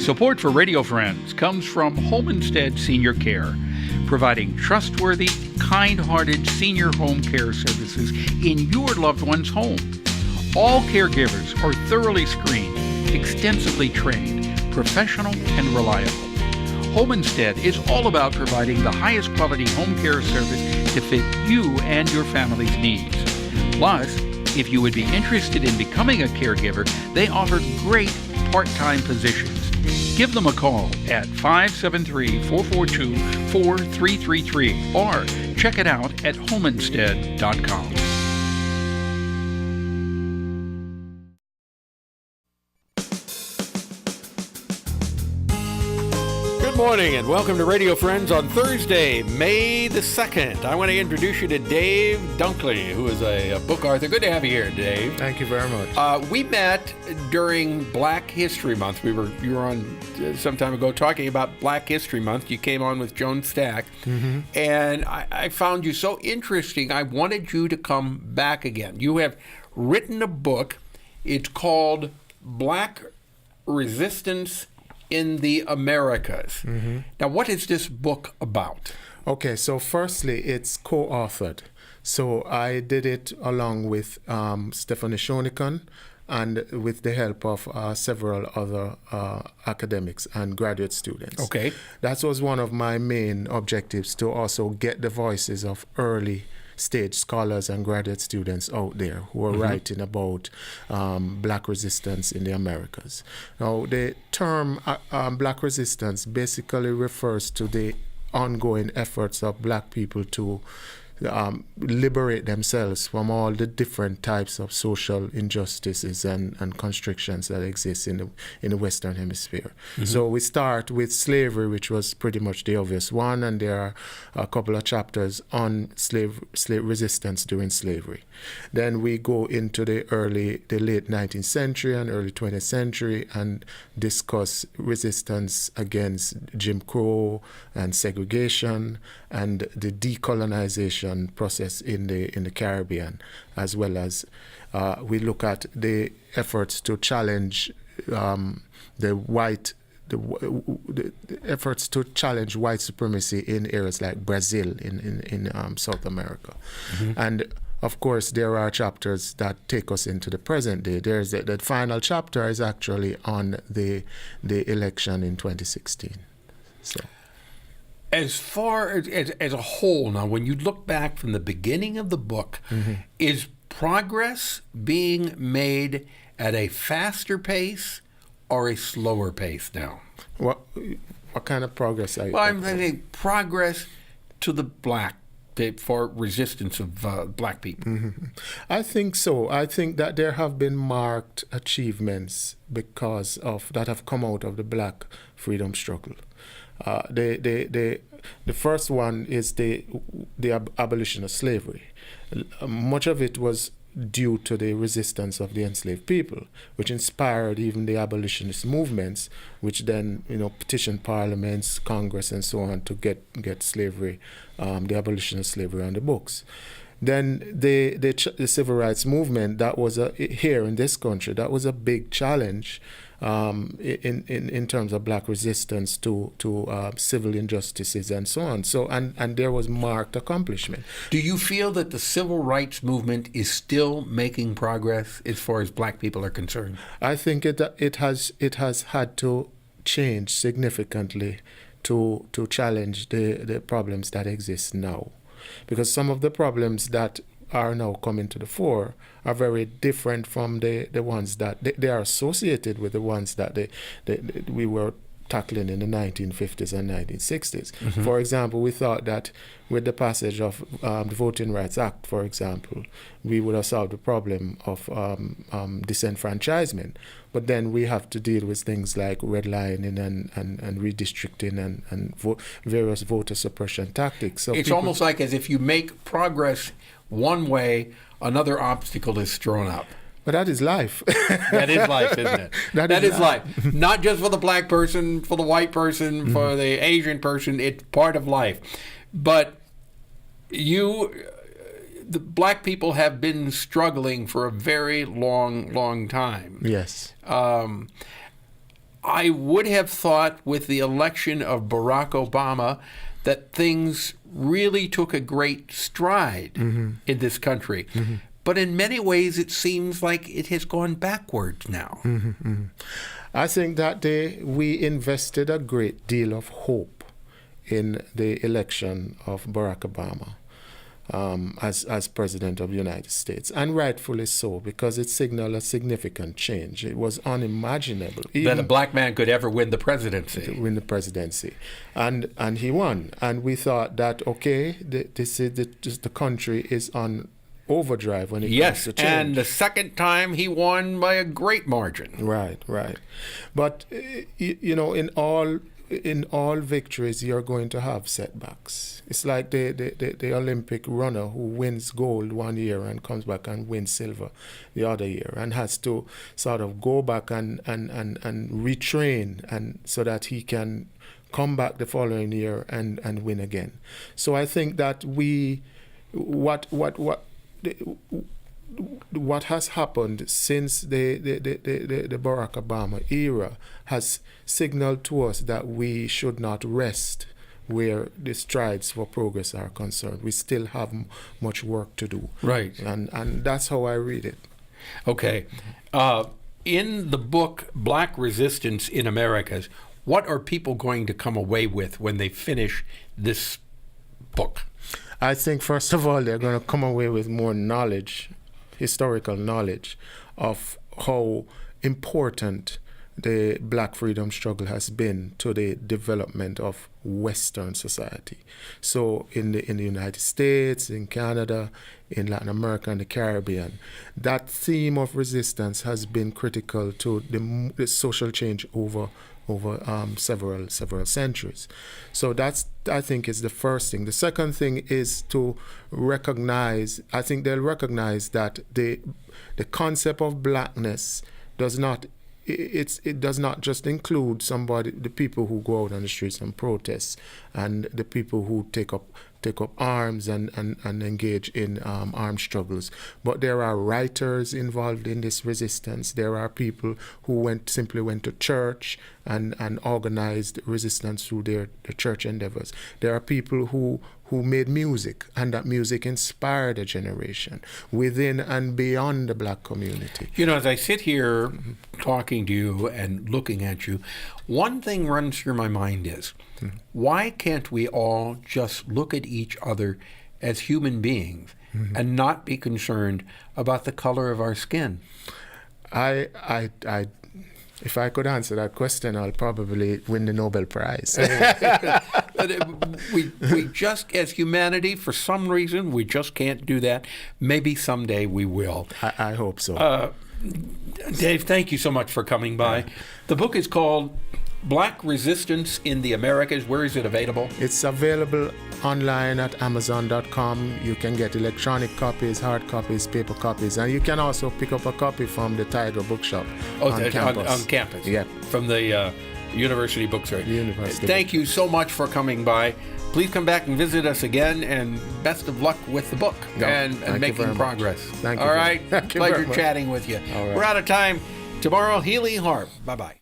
Support for Radio Friends comes from Homestead Senior Care, providing trustworthy, kind-hearted senior home care services in your loved one's home. All caregivers are thoroughly screened, extensively trained, professional, and reliable. Homestead is all about providing the highest quality home care service to fit you and your family's needs. Plus, if you would be interested in becoming a caregiver, they offer great part-time positions. Give them a call at 573-442-4333 or check it out at homestead.com. Good morning and welcome to Radio Friends on Thursday, May the 2nd. I want to introduce you to Daive Dunkley, who is a book author. Good to have you here, Dave. Thank you very much. We met during Black History Month. You were on some time ago talking about Black History Month. You came on with Joan Stack, and I found you so interesting. I wanted you to come back again. You have written a book. It's called Black Resistance in the Americas. Now, what is this book about? Okay, so firstly, it's co-authored. So I did it along with Stephanie Shonicon and with the help of several other academics and graduate students. Okay. That was one of my main objectives, to also get the voices of early stage scholars and graduate students out there who are writing about black resistance in the Americas. Now, the term black resistance basically refers to the ongoing efforts of black people to liberate themselves from all the different types of social injustices and constrictions that exist in the Western Hemisphere. So we start with slavery, which was pretty much the obvious one, and there are a couple of chapters on slave resistance during slavery. Then we go into the late 19th century and early 20th century and discuss resistance against Jim Crow and segregation and the decolonization process in the Caribbean, as well as we look at the efforts to challenge the efforts to challenge white supremacy in areas like Brazil in South America. And of course, there are chapters that take us into the present day. There's the final chapter is actually on the election in 2016. So, as far as a whole, now, when you look back from the beginning of the book, is progress being made at a faster pace or a slower pace now? What kind of progress are you talking about? I'm saying progress to the for resistance of black people. I think so. I think that there have been marked achievements because of that have come out of the black freedom struggle. The first one is the abolition of slavery. Much of it was due to the resistance of the enslaved people, which inspired even the abolitionist movements, which then petitioned parliaments, Congress, and so on to get slavery, the abolition of slavery on the books. Then the civil rights movement, that was here in this country, that was a big challenge in terms of black resistance to civil injustices and so on. So and there was marked accomplishment. Do you feel that the civil rights movement is still making progress as far as black people are concerned? I think it has had to change significantly to challenge the problems that exist now, because some of the problems that are now coming to the fore are very different from the ones that they are associated with the ones that we were tackling in the 1950s and 1960s. For example, we thought that with the passage of the Voting Rights Act, for example, we would have solved the problem of disenfranchisement. But then we have to deal with things like redlining and redistricting and various voter suppression tactics. So it's almost like as if you make progress one way, another obstacle is thrown up. But that is life. That is life, isn't it? that is life. Not just for the black person, for the white person, for the Asian person. It's part of life. But the black people have been struggling for a very long time. Yes. I would have thought with the election of Barack Obama that things really took a great stride in this country. But in many ways, it seems like it has gone backwards now. I think that we invested a great deal of hope in the election of Barack Obama as President of the United States, and rightfully so, because it signaled a significant change. It was unimaginable That a black man could ever win the presidency. And he won. And we thought that, okay, the country is on overdrive when it comes to change. And the second time he won by a great margin. Right. But in all victories, you're going to have setbacks. It's like the Olympic runner who wins gold one year and comes back and wins silver the other year, and has to sort of go back and retrain, and so that he can come back the following year and win again. So I think that what has happened since the Barack Obama era has signaled to us that we should not rest where the strides for progress are concerned. We still have much work to do. Right. And that's how I read it. Okay. In the book, Black Resistance in Americas, what are people going to come away with when they finish this book? I think, first of all, they're going to come away with more knowledge, historical knowledge, of how important the black freedom struggle has been to the development of Western society. So in the United States, in Canada, in Latin America, and the Caribbean, that theme of resistance has been critical to the social change over several centuries. So that's, I think, is the first thing. The second thing is to recognize, I think they'll recognize that the concept of blackness does not just include the people who go out on the streets and protest, and the people who take up arms and engage in armed struggles. But there are writers involved in this resistance. There are people who simply went to church and organized resistance through their church endeavors. There are people who made music, and that music inspired a generation within and beyond the black community. You know, as I sit here talking to you and looking at you, one thing runs through my mind is, why can't we all just look at each other as human beings and not be concerned about the color of our skin? If I could answer that question, I'll probably win the Nobel Prize. we just, as humanity, for some reason, we just can't do that. Maybe someday we will. I hope so. Dave, thank you so much for coming by. The book is called Black Resistance in the Americas. Where is it available? It's available online at Amazon.com. You can get electronic copies, hard copies, paper copies, and you can also pick up a copy from the Tiger Bookshop on campus. On campus. Yep. From the University Bookstore. University. Thank you so much for coming by. Please come back and visit us again, and best of luck with the book and making progress. Thank you. All right. Pleasure chatting with you. All right. We're out of time. Tomorrow, Healy Harp. Bye-bye.